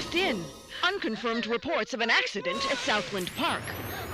locked in. Unconfirmed reports of an accident at Southland Park.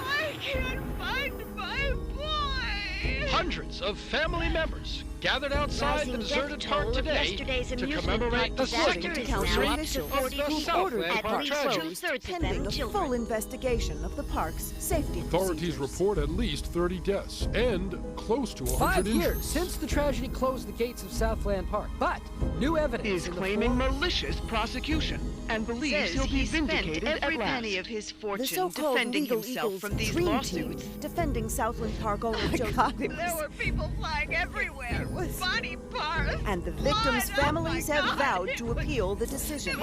I can't find my boy! Hundreds of family members gathered outside the deserted park today to commemorate the second anniversary of the Southland Park tragedy. Pending a full investigation of the park's safety Authorities report at least 30 deaths and close to 100 5 injuries. years since the tragedy closed the gates of Southland Park, but new evidence Is in the claiming form... malicious prosecution and believes he'll be vindicated every at last. penny of his The fortune so-called defending Legal himself Eagles from these Dream lawsuits. Team defending Southland Park owner Joseph. There were people flying everywhere. Body parts. And the victims' blood. families Oh my have God. vowed to appeal the decision.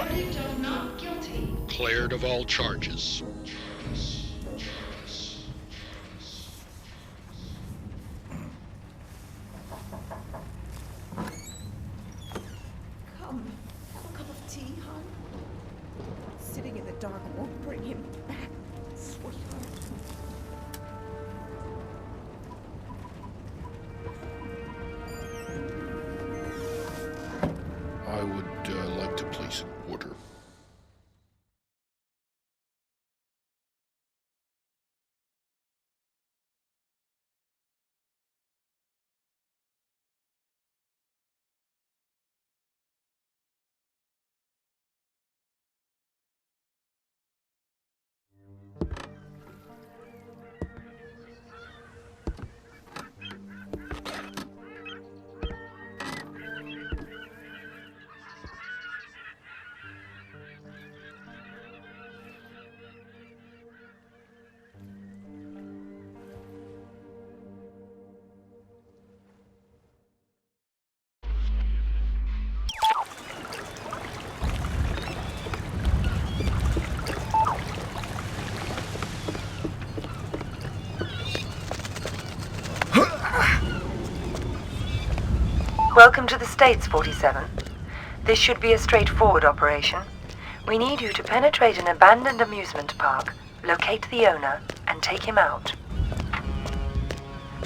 Not guilty. Cleared of all charges. Come, have a cup of tea, hon. Sitting in the dark won't bring him back, sweetheart. I would like to place an order. Welcome to the States, 47. This should be a straightforward operation. We need you to penetrate an abandoned amusement park, locate the owner, and take him out.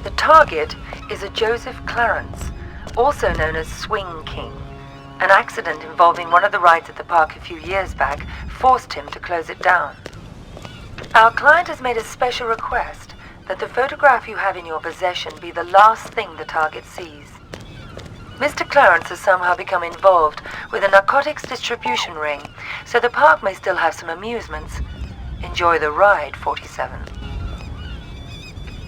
The target is a Joseph Clarence, also known as Swing King. An accident involving one of the rides at the park a few years back forced him to close it down. Our client has made a special request that the photograph you have in your possession be the last thing the target sees. Mr. Clarence has somehow become involved with a narcotics distribution ring, so the park may still have some amusements. Enjoy the ride, 47.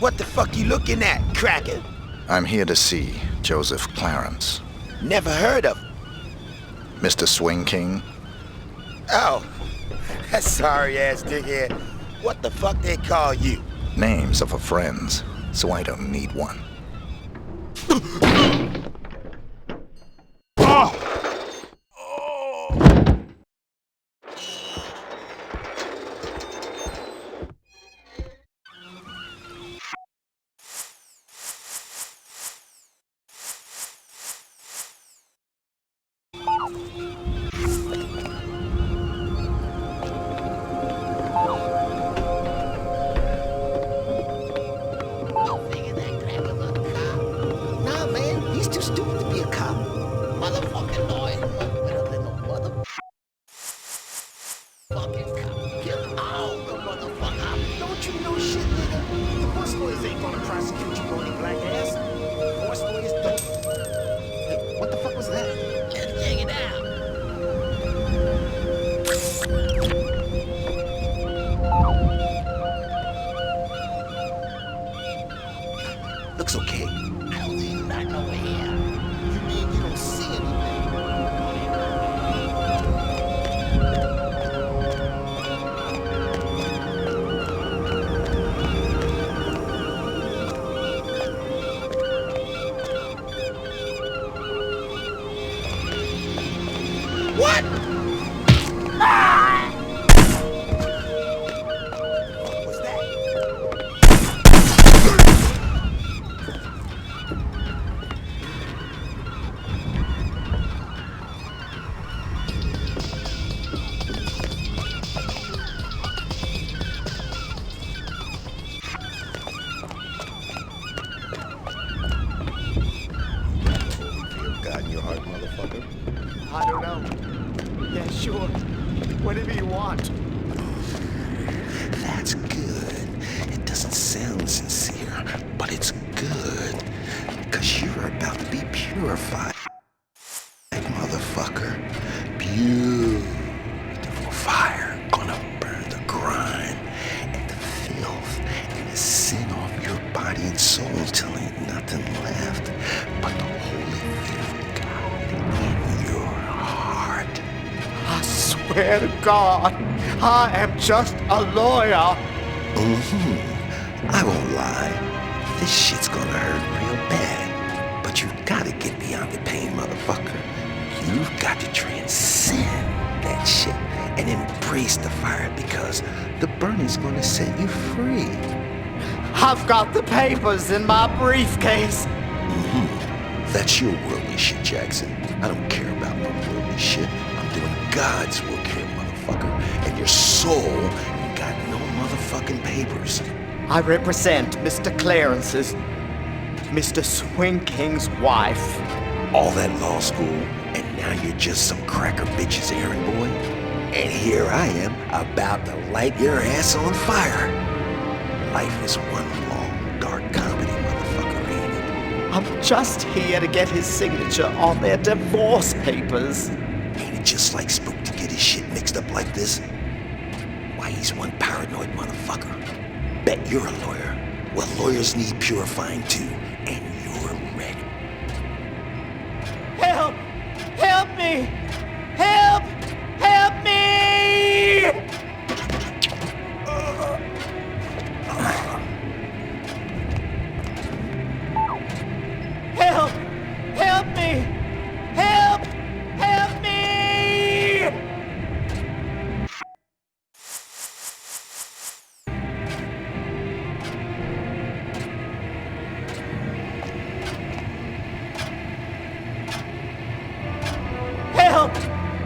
What the fuck you looking at, cracker? I'm here to see Joseph Clarence. Never heard of him. Mr. Swing King? Oh, that sorry-ass dickhead. What the fuck they call you? Names of a friends, so I don't need one. Nah, man, he's too stupid to be a cop. Motherfucking lawyer with a little motherfucking cop. Kill all the motherfucker. Don't you know shit, nigga? The force lawyers ain't gonna prosecute you, bony black ass. Force lawyers don't. Hey, what the fuck was that? Let's check it out. Looks okay. I don't see you back over here. You mean you don't see anything? What? Ah! What was that? Feel God in your heart, motherfucker. I don't know. Yeah, sure. Whatever you want. That's good. It doesn't sound sincere, but it's good. Because you're about to be purified, motherfucker. Beautiful fire gonna burn the grime and the filth and the sin off your body and soul till ain't nothing left but the holy fear of God in your heart. I swear to God, I am just a lawyer. I won't lie. This shit's gonna hurt real bad. But you've gotta get beyond the pain, motherfucker. You've got to transcend that shit and embrace the fire because the burning's gonna set you free. I've got the papers in my briefcase. That's your worldly shit, Jackson. I don't care about no worldly shit. I'm doing God's work here, motherfucker. And your soul ain't got no motherfucking papers. I represent Mr. Clarence's, Mr. Swing King's wife. All that law school, and now you're just some cracker bitch's errand boy? And here I am, about to light your ass on fire. Life is one long, dark comedy, motherfucker, ain't it? I'm just here to get his signature on their divorce papers. Ain't it just like Spook to get his shit mixed up like this? Why, he's one paranoid motherfucker. Bet you're a lawyer. Well, lawyers need purifying too, and you're ready. Help! Help me! Help! Help me! Help! Help me! Help!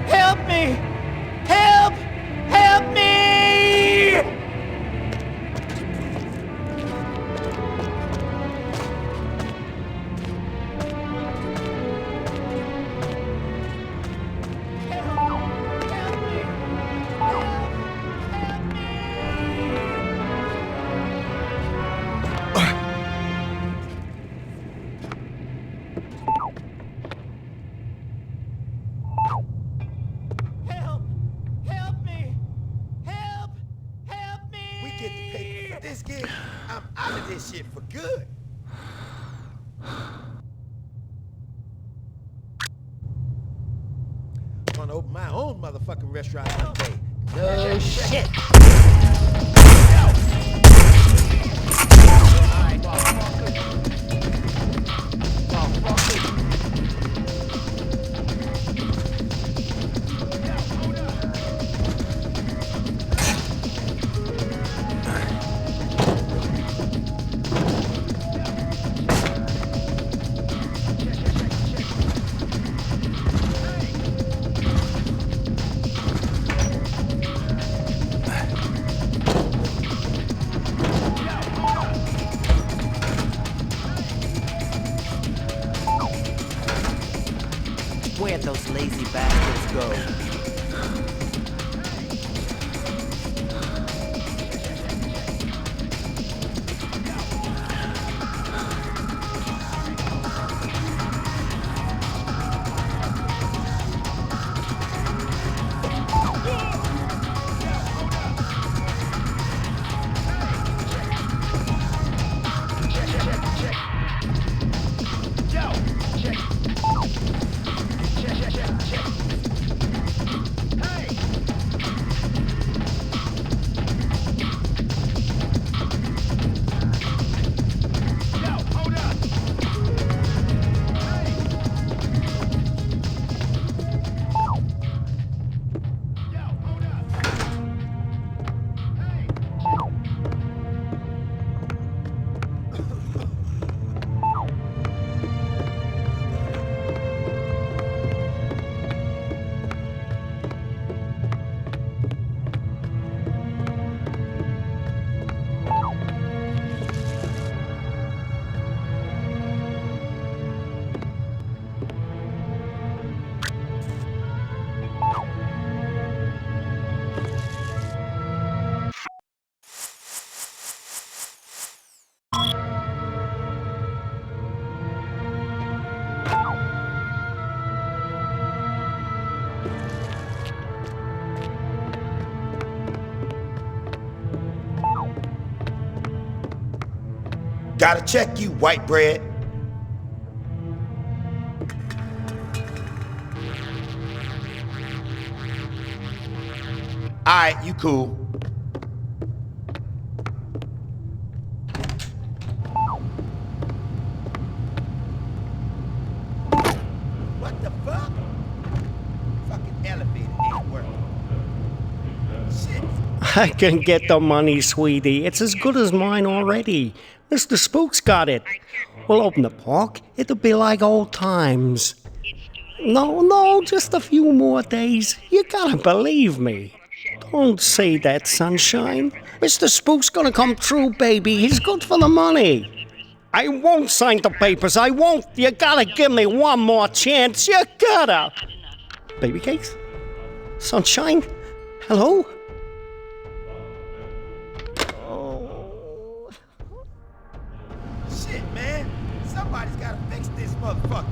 Help me! Help! Help me! Help! Help me! Help! Help me! Help! Help me! We get the paper for this gig, I'm out of this shit for good. Gonna open my own motherfucking restaurant one day. No shit. Where'd those lazy bastards go? Hey! Gotta check you, white bread. Alright, you cool. What the fuck? Fucking elevator ain't working. Shit. I can get the money, sweetie. It's as good as mine already. Mr. Spook's got it. We'll open the park. It'll be like old times. No, just a few more days. You gotta believe me. Don't say that, sunshine. Mr. Spook's gonna come true, baby. He's good for the money. I won't sign the papers. I won't. You gotta give me one more chance. You gotta. Baby cakes? Sunshine? Hello? Shit, man. Somebody's gotta fix this motherfucker.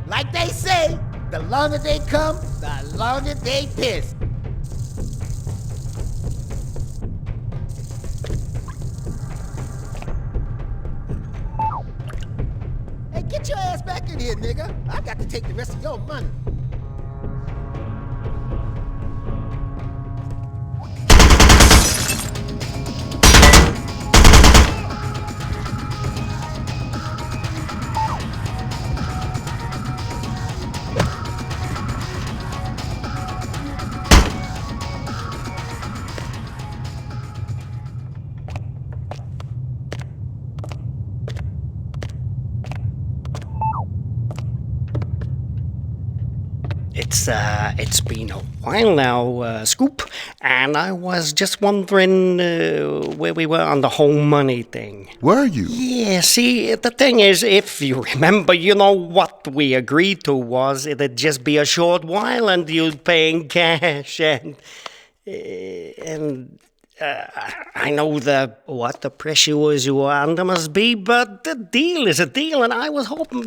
Like they say, the longer they come, the longer they piss. Hey, get your ass back in here, nigga. I got to take the rest of your money. It's been a while now, Scoop, and I was just wondering where we were on the whole money thing. Were you? Yeah, see, the thing is, if you remember, you know what we agreed to was it'd just be a short while and you'd pay in cash, and I know what the pressure you were under must be, but the deal is a deal, and I was hoping,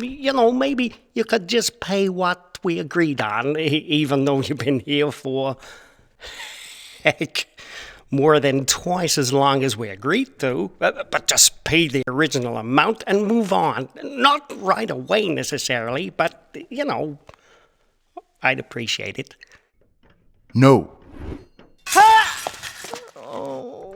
maybe you could just pay what we agreed on, even though you've been here for, heck, more than twice as long as we agreed to. But just pay the original amount and move on. Not right away necessarily, but, I'd appreciate it. No. Ha! Oh.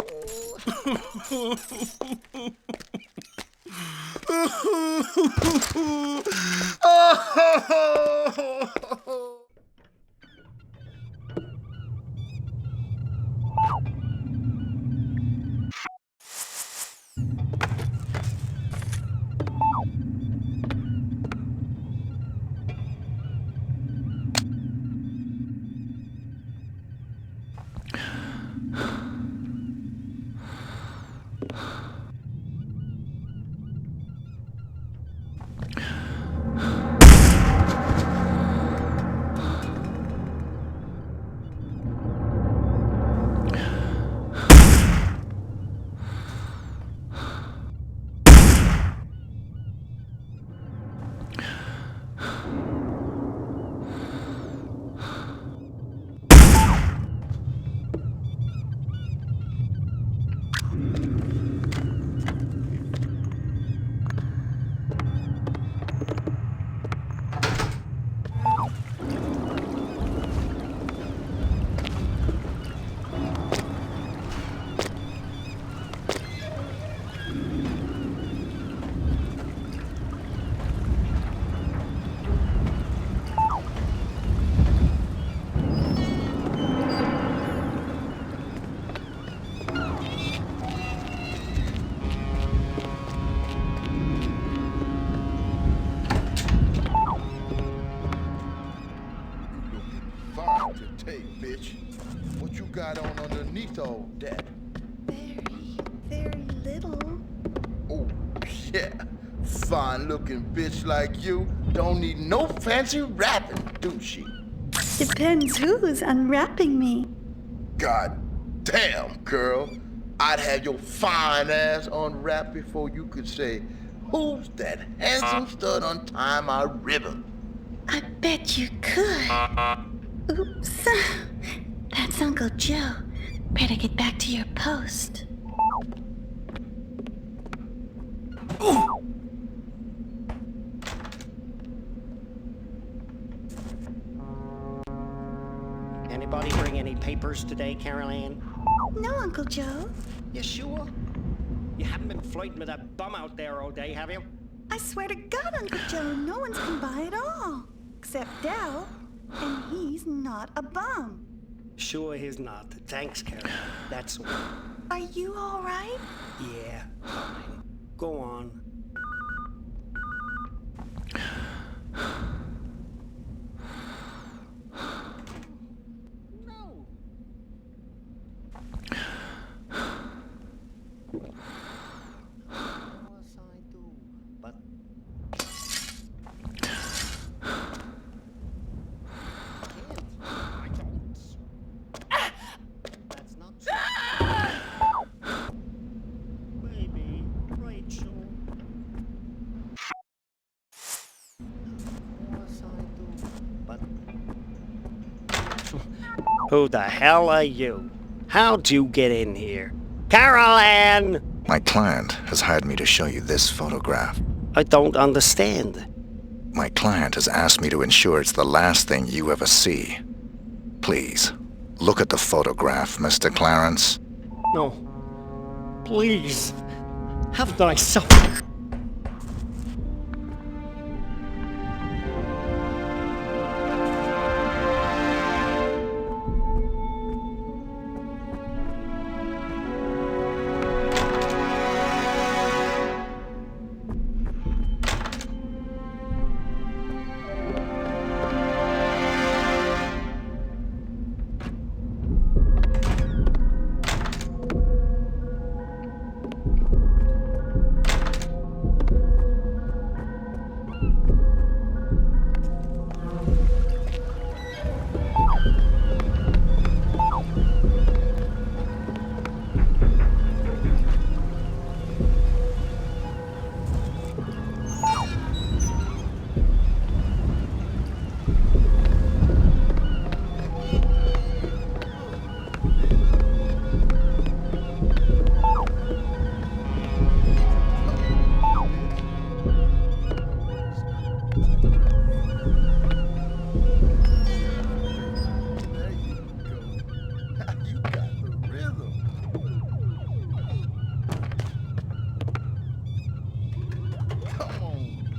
What you got on underneath all that? Very little. Oh, yeah. Fine-looking bitch like you don't need no fancy wrapping, do she? Depends who's unwrapping me. God damn, girl. I'd have your fine ass unwrapped before you could say, who's that handsome stud untying my ribbon? I bet you could. Oops. That's Uncle Joe. Better get back to your post. Ooh. Anybody bring any papers today, Carol Ann? No, Uncle Joe. You sure? You haven't been flirting with that bum out there all day, have you? I swear to God, Uncle Joe, no one's come by at all. Except Dell. And he's not a bum. Sure he's not. Thanks, Carol. That's all. Are you all right? Yeah, fine. Go on. No. What I do? But I don't. That's not true. Baby, Rachel. But who the hell are you? How'd you get in here? Carol Ann! My client has hired me to show you this photograph. I don't understand. My client has asked me to ensure it's the last thing you ever see. Please, look at the photograph, Mr. Clarence. No. Please. Haven't I so...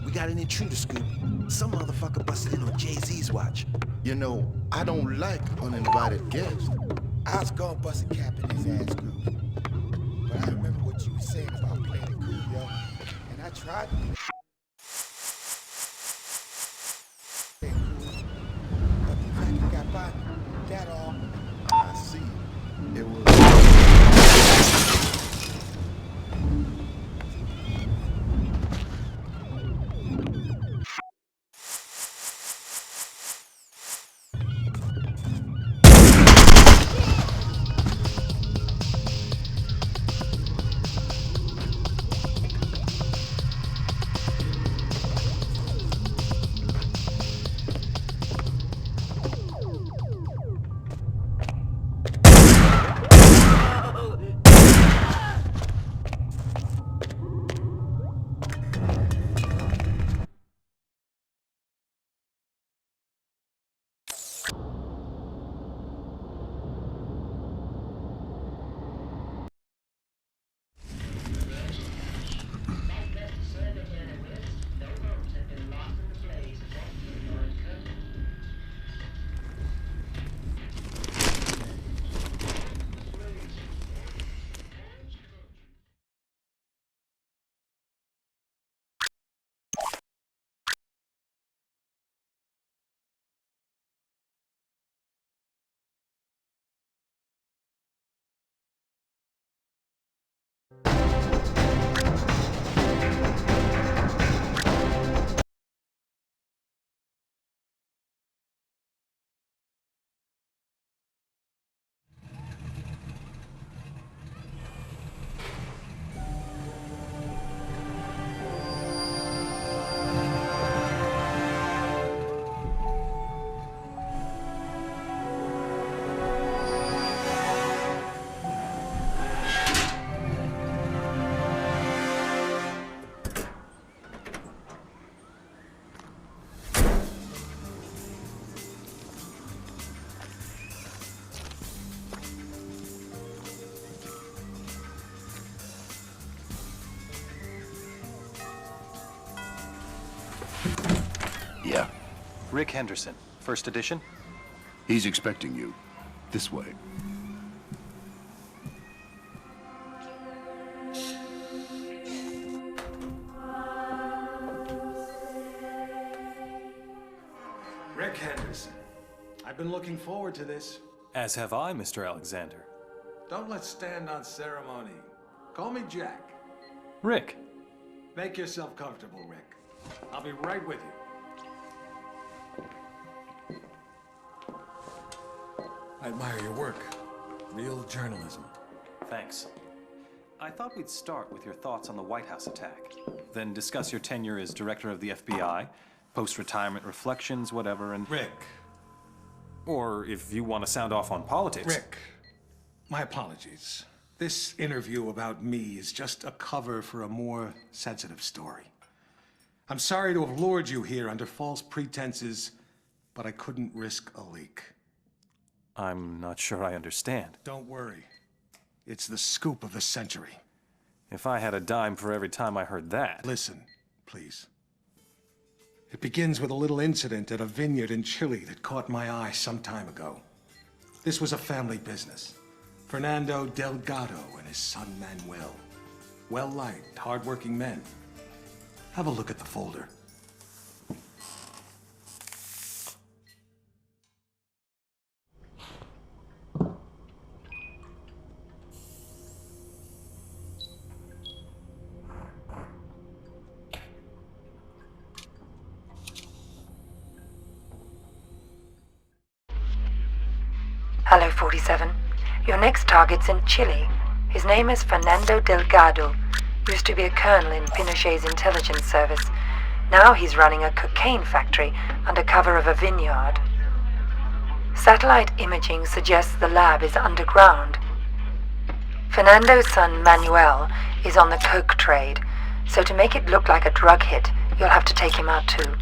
We got an intruder scoop. Some motherfucker busted in on Jay-Z's watch. You know, I don't like uninvited guests. I was gonna bust a cap in his ass, group. But I remember what you were saying about playing it cool, yo. And I tried to play it cool. But the fact you got by, that all. I see. It was... Rick Henderson, first edition. He's expecting you. This way. Rick Henderson. I've been looking forward to this. As have I, Mr. Alexander. Don't let's stand on ceremony. Call me Jack. Rick. Make yourself comfortable, Rick. I'll be right with you. I admire your work. Real journalism. Thanks. I thought we'd start with your thoughts on the White House attack, then discuss your tenure as director of the FBI, post-retirement reflections, whatever, and... Rick. Or if you want to sound off on politics... Rick, my apologies. This interview about me is just a cover for a more sensitive story. I'm sorry to have lured you here under false pretenses, but I couldn't risk a leak. I'm not sure I understand. Don't worry. It's the scoop of the century. If I had a dime for every time I heard that... Listen, please. It begins with a little incident at a vineyard in Chile that caught my eye some time ago. This was a family business. Fernando Delgado and his son Manuel. Well-liked, hard-working men. Have a look at the folder. Hello, 47. Your next target's in Chile. His name is Fernando Delgado. Used to be a colonel in Pinochet's intelligence service. Now he's running a cocaine factory under cover of a vineyard. Satellite imaging suggests the lab is underground. Fernando's son Manuel is on the coke trade, so to make it look like a drug hit, you'll have to take him out too.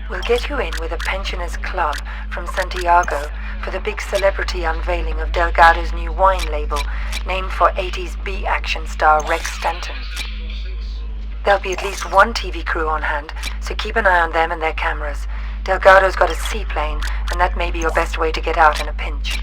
We'll get you in with a pensioners club from Santiago for the big celebrity unveiling of Delgado's new wine label, named for 80s B-action star Rex Stanton. There'll be at least one TV crew on hand, so keep an eye on them and their cameras. Delgado's got a seaplane, and that may be your best way to get out in a pinch.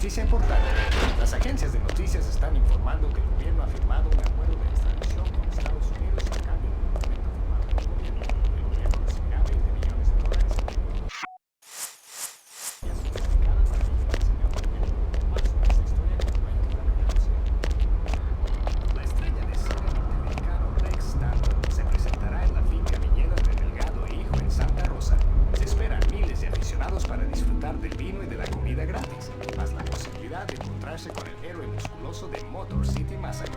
noticia importante. Las agencias de noticias están informando que el gobierno ha firmado un acuerdo de extradición con Estados Unidos a cambio del documento firmado por el gobierno. El gobierno recibirá $20 millones en La estrella de cine norteamericano Rex Stanton se presentará en la finca viñedas de Delgado e Hijo en Santa Rosa. Se esperan miles de aficionados para disfrutar del vino y de la comida gratis, más la posibilidad de encontrarse con el héroe musculoso de Motor City Massacre.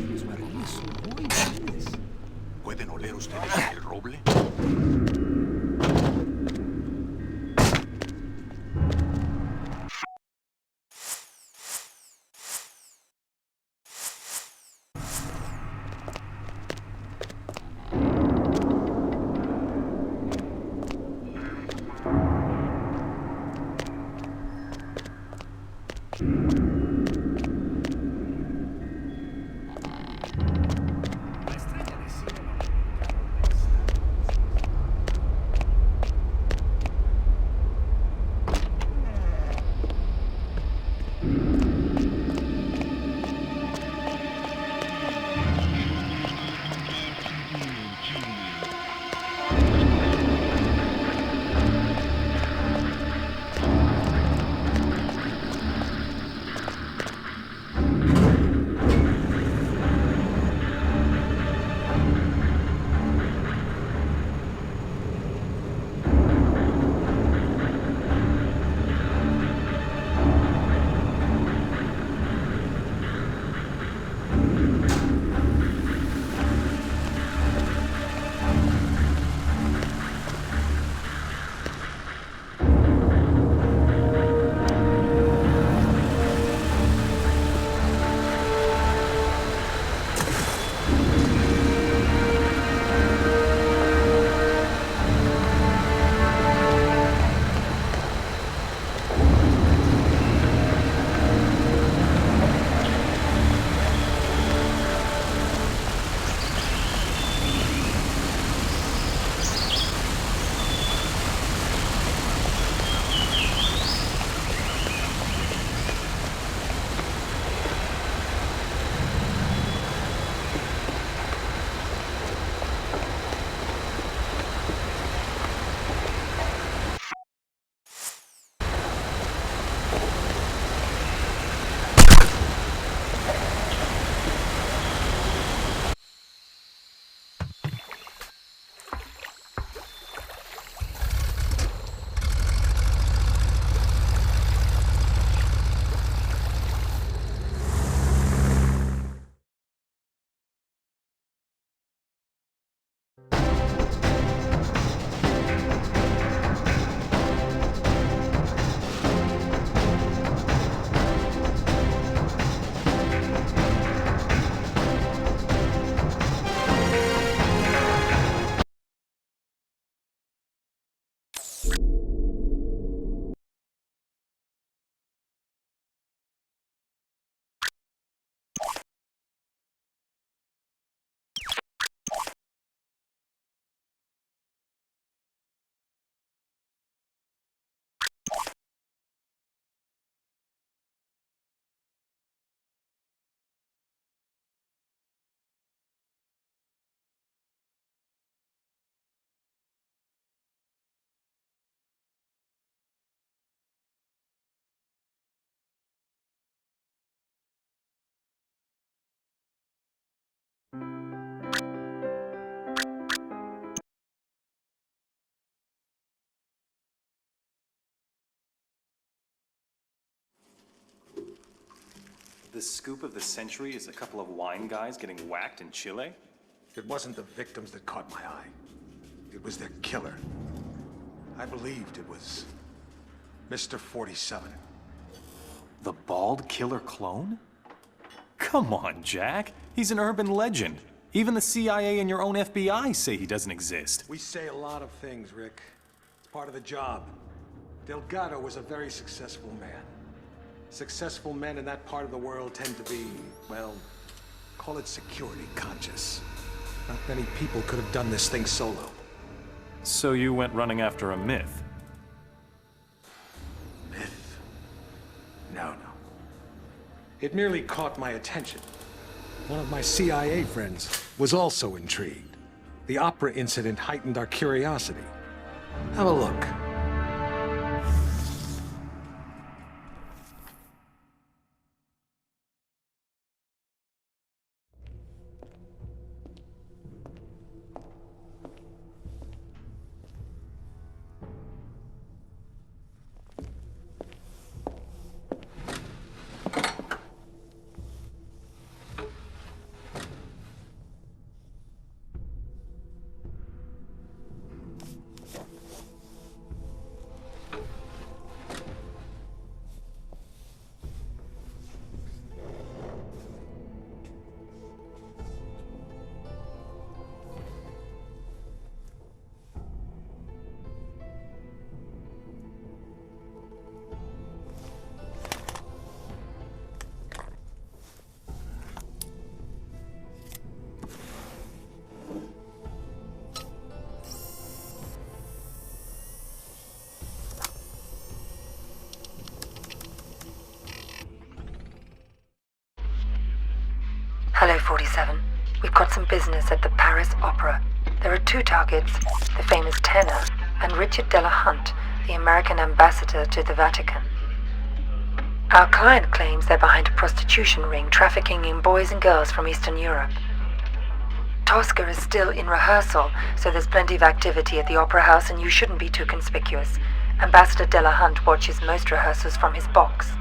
Los barriles son muy grandes. ¿Pueden oler ustedes el roble? The scoop of the century is a couple of wine guys getting whacked in Chile? It wasn't the victims that caught my eye. It was their killer. I believed it was Mr. 47. The bald killer clone? Come on, Jack. He's an urban legend. Even the CIA and your own FBI say he doesn't exist. We say a lot of things, Rick. It's part of the job. Delgado was a very successful man. Successful men in that part of the world tend to be, well, call it security conscious. Not many people could have done this thing solo. So you went running after a myth? Myth? No. It merely caught my attention. One of my CIA friends was also intrigued. The opera incident heightened our curiosity. Have a look. Hello, 47. We've got some business at the Paris Opera. There are two targets, the famous tenor and Richard Delahunt, the American ambassador to the Vatican. Our client claims they're behind a prostitution ring trafficking in boys and girls from Eastern Europe. Tosca is still in rehearsal, so there's plenty of activity at the Opera House and you shouldn't be too conspicuous. Ambassador Delahunt watches most rehearsals from his box.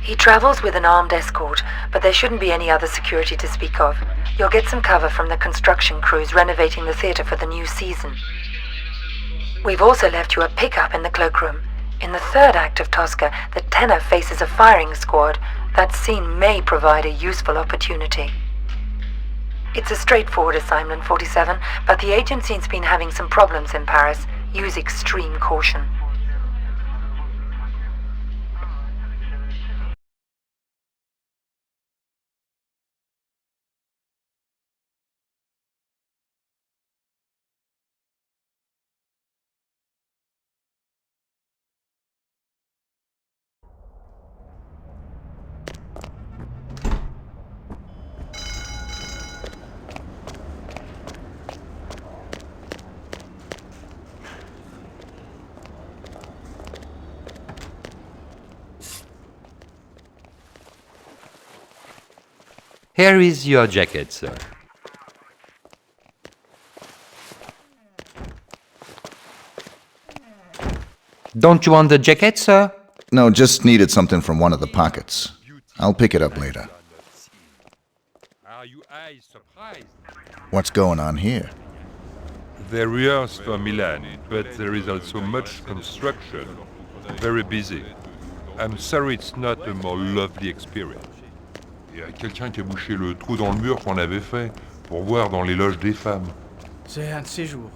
He travels with an armed escort, but there shouldn't be any other security to speak of. You'll get some cover from the construction crews renovating the theater for the new season. We've also left you a pickup in the cloakroom. In the third act of Tosca, the tenor faces a firing squad. That scene may provide a useful opportunity. It's a straightforward assignment, 47, but the agency's been having some problems in Paris. Use extreme caution. Here is your jacket, sir. Don't you want the jacket, sir? No, just needed something from one of the pockets. I'll pick it up later. Are you eyes surprised? What's going on here? They rehearse for Milan, but there is also much construction. Very busy. I'm sorry it's not a more lovely experience. Il y a quelqu'un qui a bouché le trou dans le mur qu'on avait fait pour voir dans les loges des femmes. C'est un de ces jours.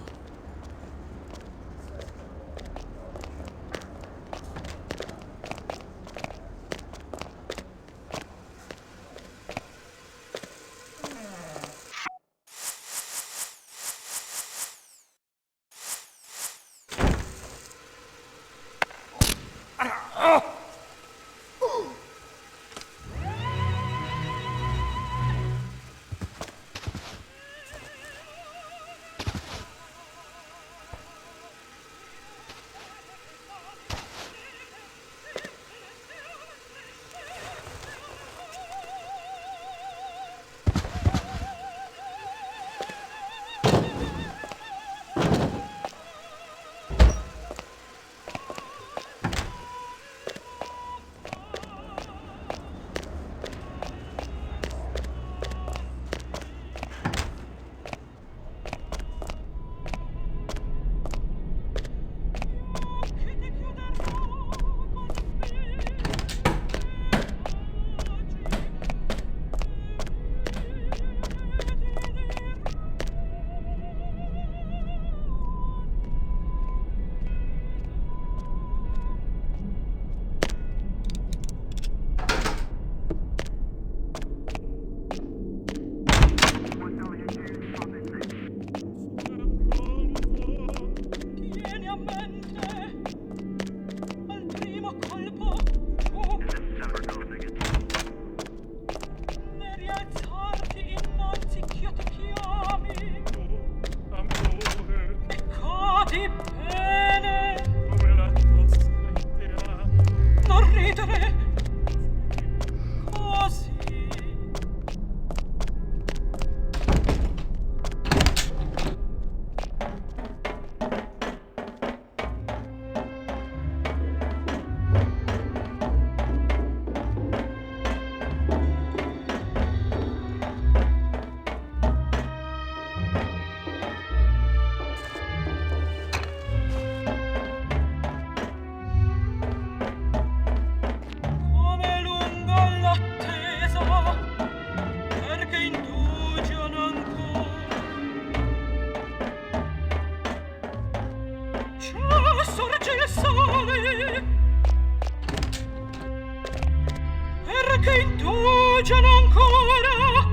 Indugiano ancora.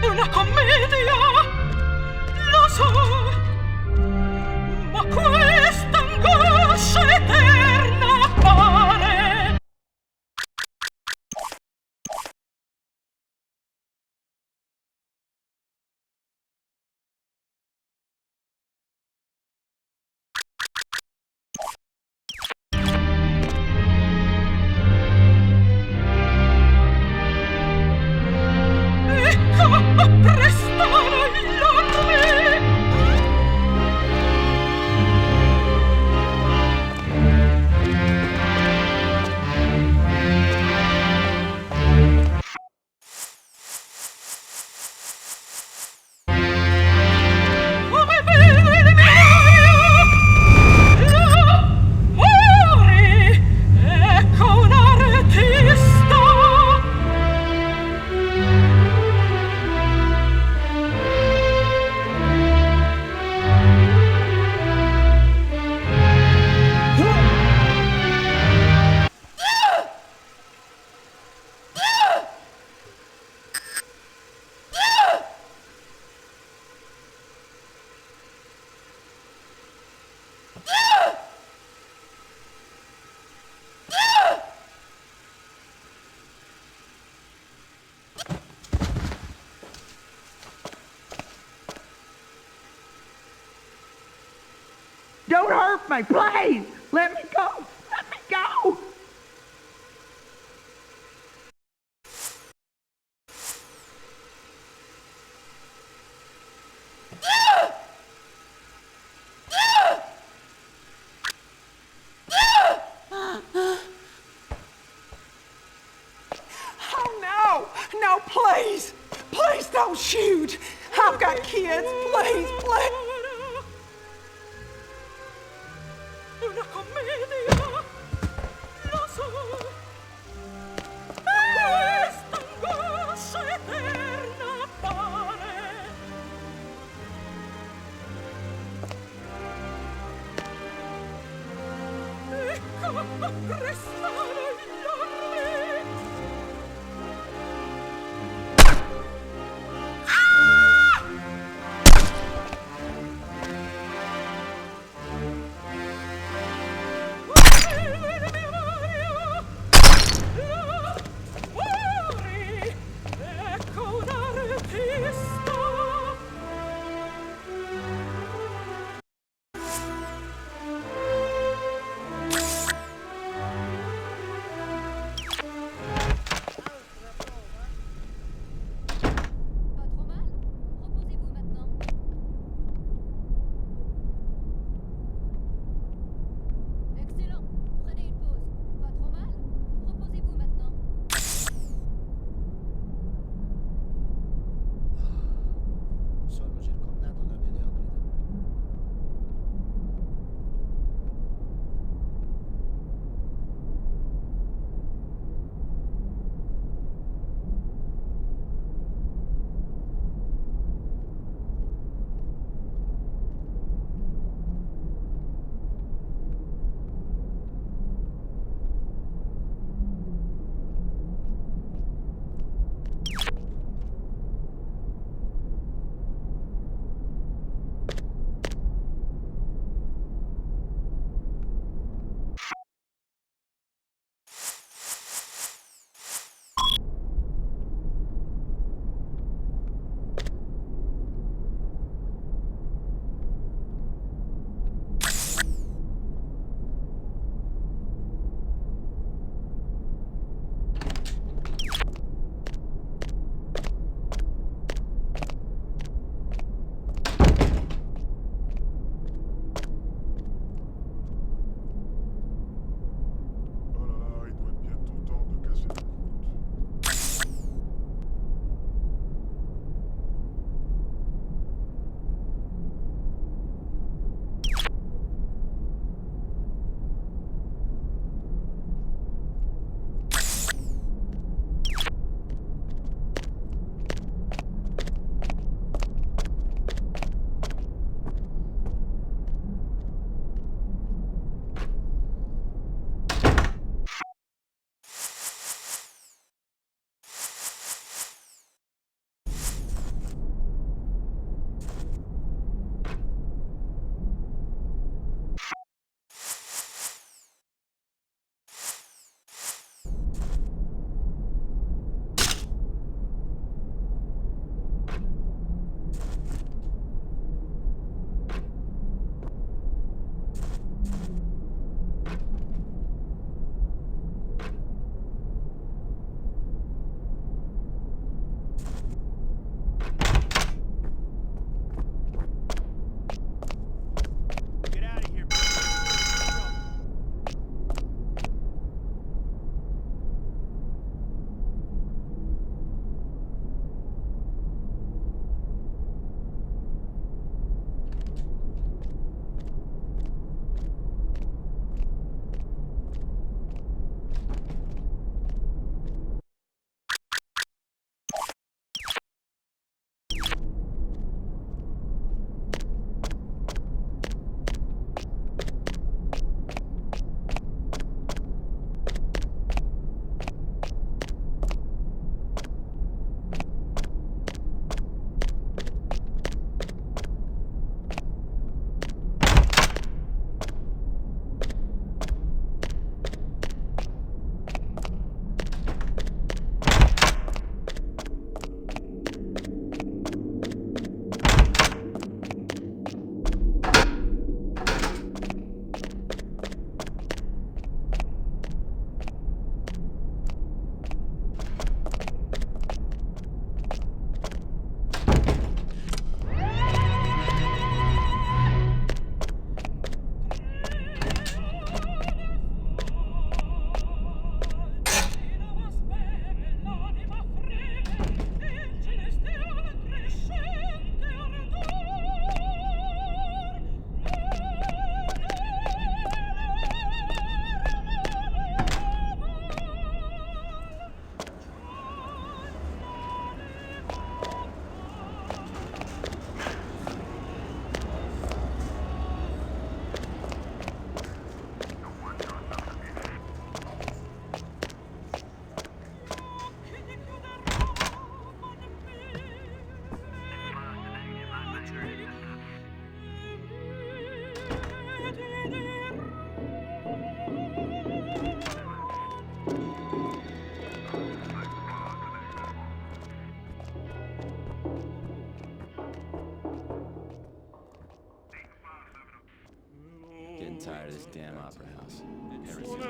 È una commedia, lo so, ma questa angoscia eterna pare. Don't hurt me, please! Let me go! Let me go! Oh no! No, please! Please don't shoot! I've got kids! Please, please! Una commedia, lo so, questa angoscia eterna pare. Ecco restare gli orli. Getting tired of this damn opera house.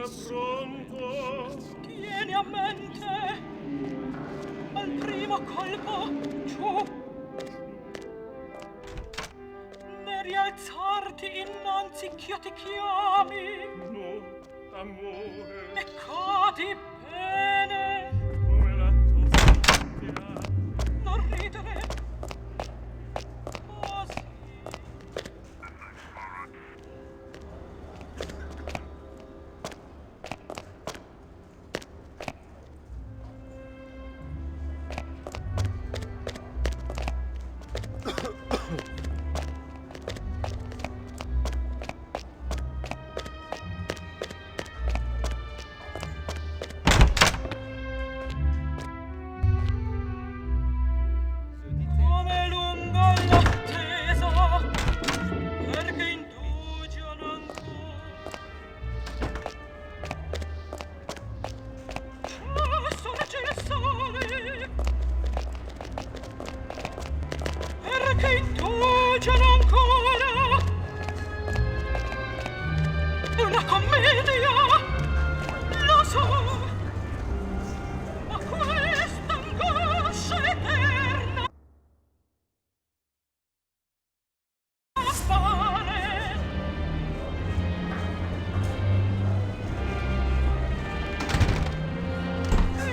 Sono pronto. Tieni a mente. Al primo colpo, giù. Ne rialzarti innanzi ch'io ti chiami. No, amore. E cadi bene. Come la tua non ridere. Così. Come lunga l'attesa, perché indugiano ancora. Sorge il sole, perché indugiano ancora. Una commedia, lo so, ma questa angoscia eterna appare.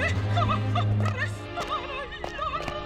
Ecco, prestare l'orme.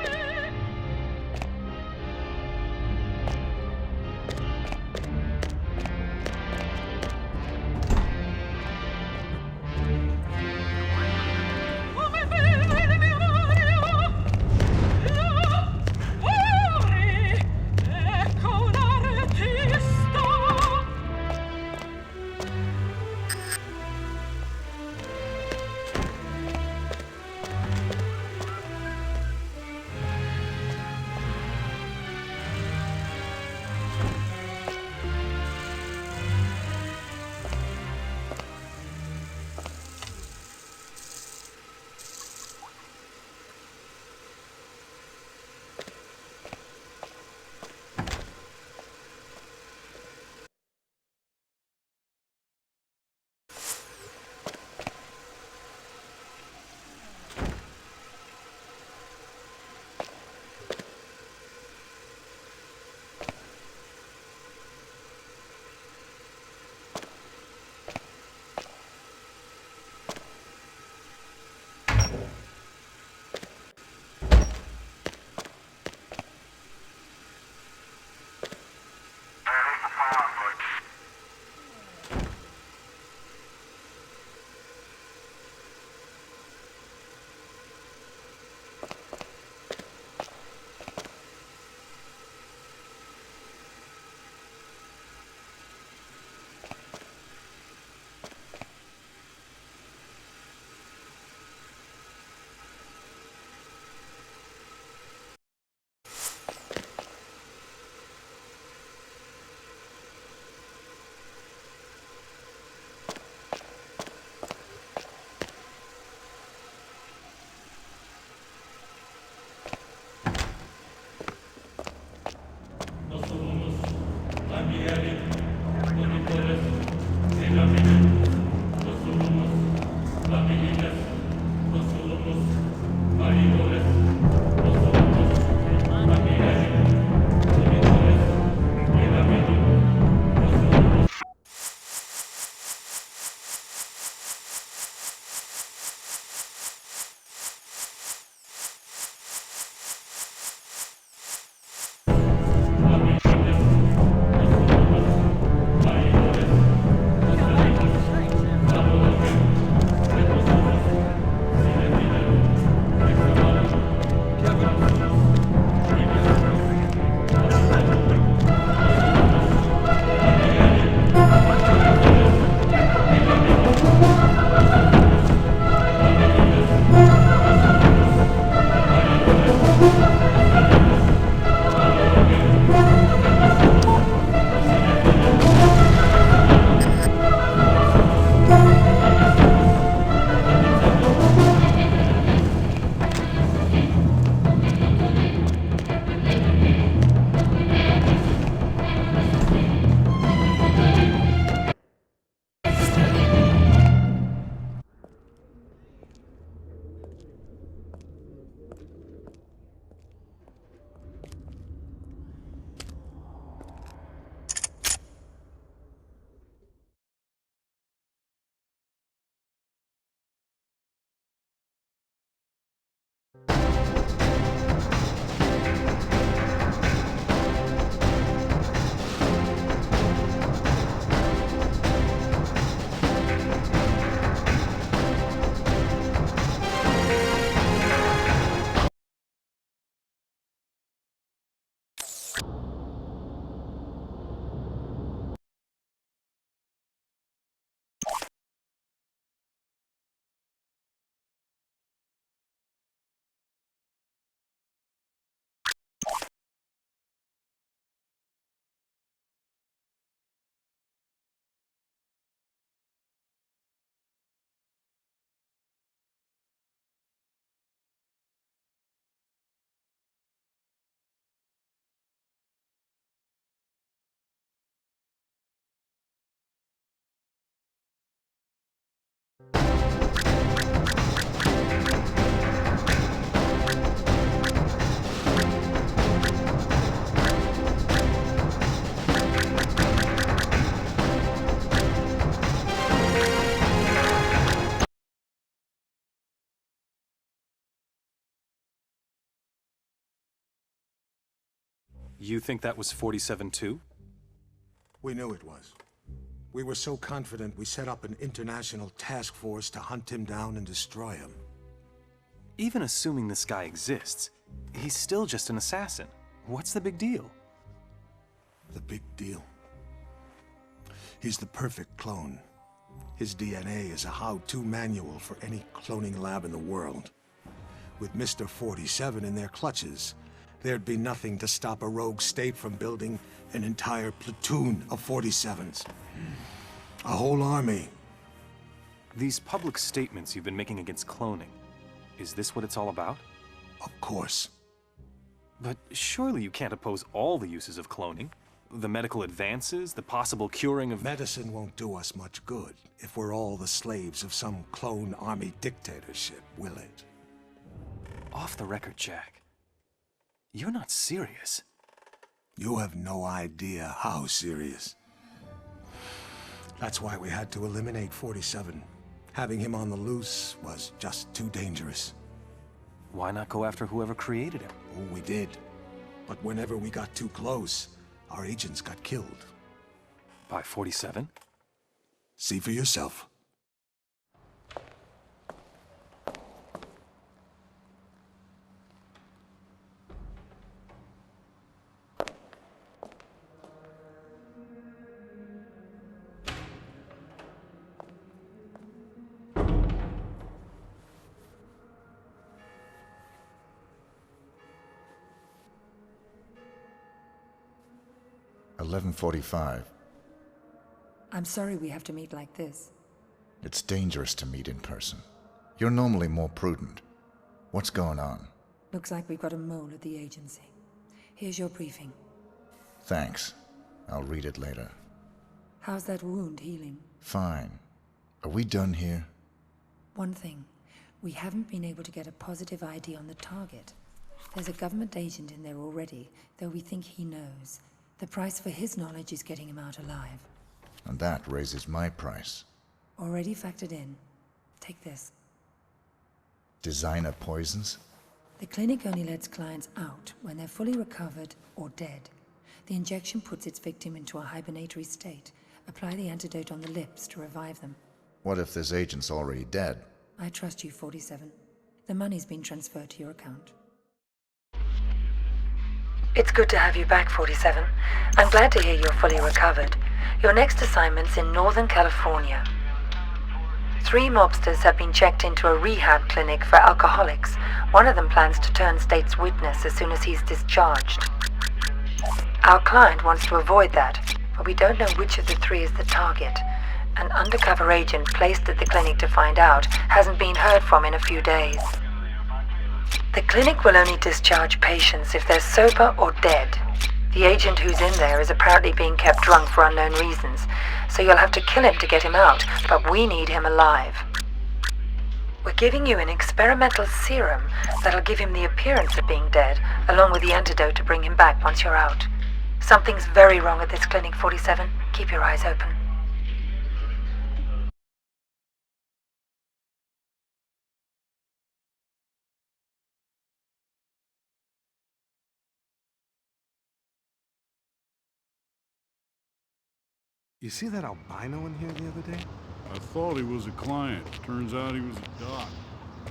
You think that was 47 too? We knew it was. We were so confident we set up an international task force to hunt him down and destroy him. Even assuming this guy exists, he's still just an assassin. What's the big deal? The big deal? He's the perfect clone. His DNA is a how-to manual for any cloning lab in the world. With Mr. 47 in their clutches, there'd be nothing to stop a rogue state from building an entire platoon of 47s. A whole army. These public statements you've been making against cloning, is this what it's all about? Of course. But surely you can't oppose all the uses of cloning? The medical advances, the possible curing of... Medicine won't do us much good if we're all the slaves of some clone army dictatorship, will it? Off the record, Jack. You're not serious. You have no idea how serious. That's why we had to eliminate 47. Having him on the loose was just too dangerous. Why not go after whoever created him? Oh, we did. But whenever we got too close, our agents got killed. By 47? See for yourself. $11:45. I'm sorry we have to meet like this. It's dangerous to meet in person. You're normally more prudent. What's going on? Looks like we've got a mole at the agency. Here's your briefing. Thanks. I'll read it later. How's that wound healing? Fine. Are we done here? One thing. We haven't been able to get a positive ID on the target. There's a government agent in there already, though we think he knows. The price for his knowledge is getting him out alive. And that raises my price. Already factored in. Take this. Designer poisons? The clinic only lets clients out when they're fully recovered or dead. The injection puts its victim into a hibernatory state. Apply the antidote on the lips to revive them. What if this agent's already dead? I trust you, 47. The money's been transferred to your account. It's good to have you back, 47. I'm glad to hear you're fully recovered. Your next assignment's in Northern California. 3 mobsters have been checked into a rehab clinic for alcoholics. One of them plans to turn state's witness as soon as he's discharged. Our client wants to avoid that, but we don't know which of the 3 is the target. An undercover agent placed at the clinic to find out hasn't been heard from in a few days. The clinic will only discharge patients if they're sober or dead. The agent who's in there is apparently being kept drunk for unknown reasons, so you'll have to kill him to get him out, but we need him alive. We're giving you an experimental serum that'll give him the appearance of being dead, along with the antidote to bring him back once you're out. Something's very wrong at this clinic, 47. Keep your eyes open. You see that albino in here the other day? I thought he was a client. Turns out he was a doc.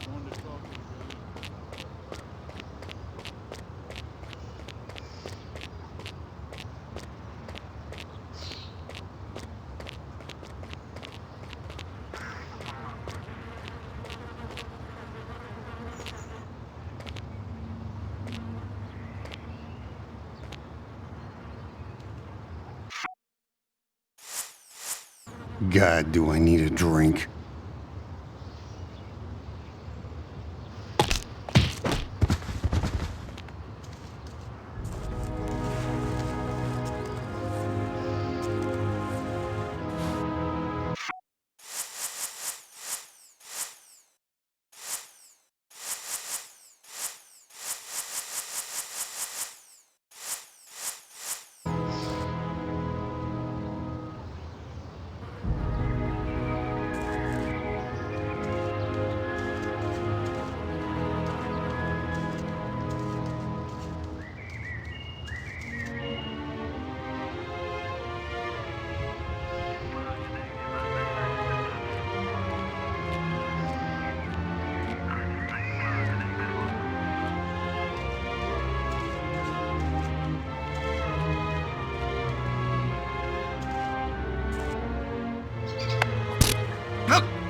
Wanted to talk to the guy. God, do I need a drink? Look!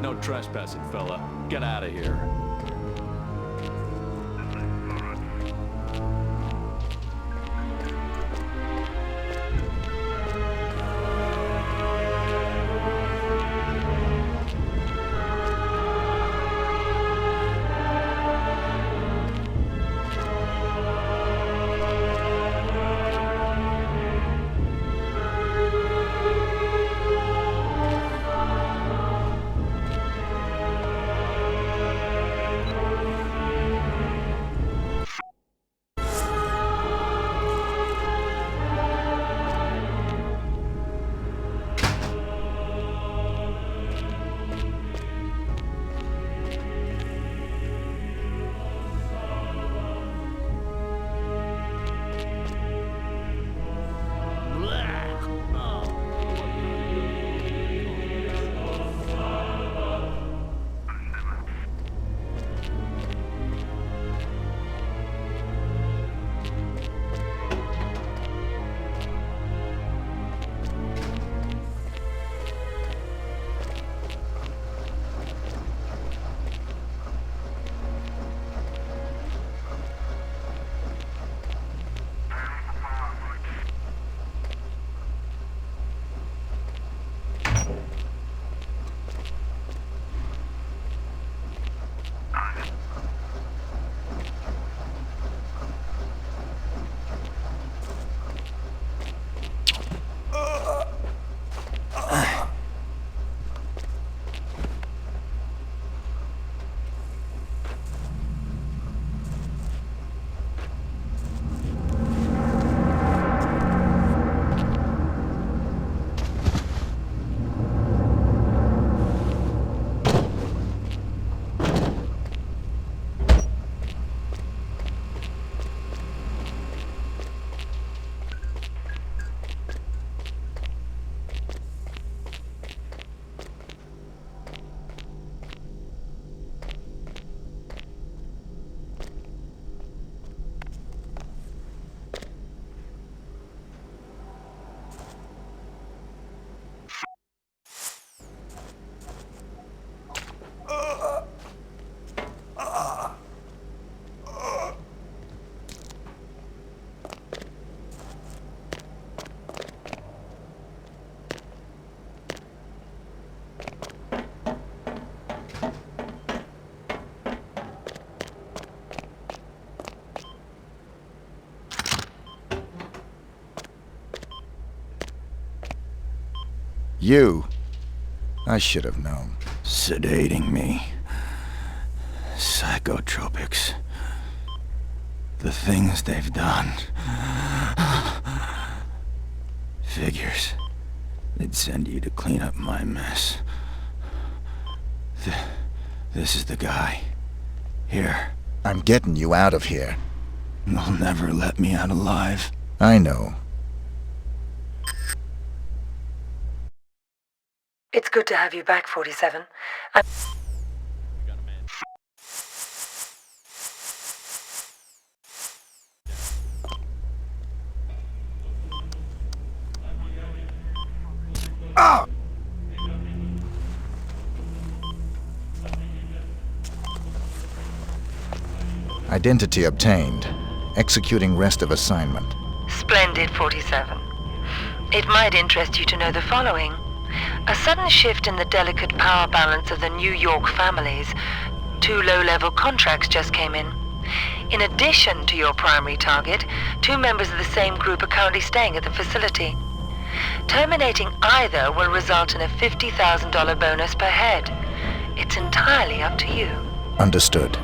No trespassing, fella. Get out of here. You. I should have known. Sedating me. Psychotropics. The things they've done. Figures. They'd send you to clean up my mess. This is the guy. Here. I'm getting you out of here. They'll never let me out alive. I know. It's good to have you back, 47. Identity obtained. Executing rest of assignment. Splendid, 47. It might interest you to know the following. A sudden shift in the delicate power balance of the New York families. 2 low-level contracts just came in. In addition to your primary target, 2 members of the same group are currently staying at the facility. Terminating either will result in a $50,000 bonus per head. It's entirely up to you. Understood.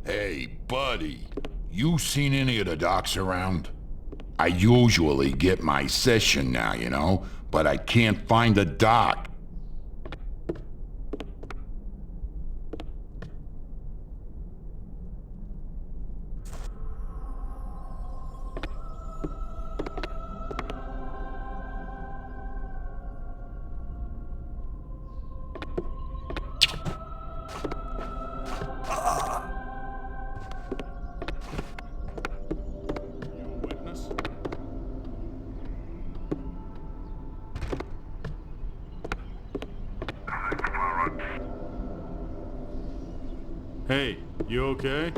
Hey, buddy, you seen any of the docs around? I usually get my session now, you know, but I can't find a doc. Hey, you okay?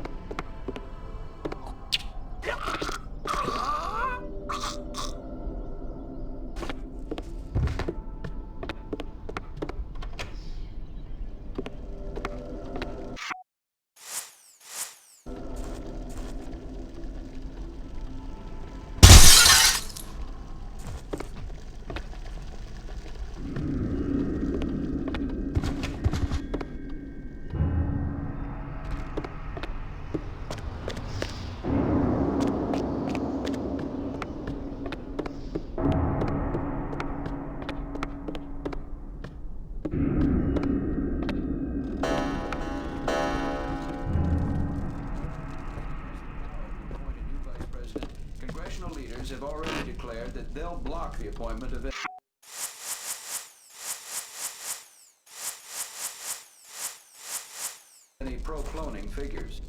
Leaders have already declared that they'll block the appointment of any pro-cloning figures.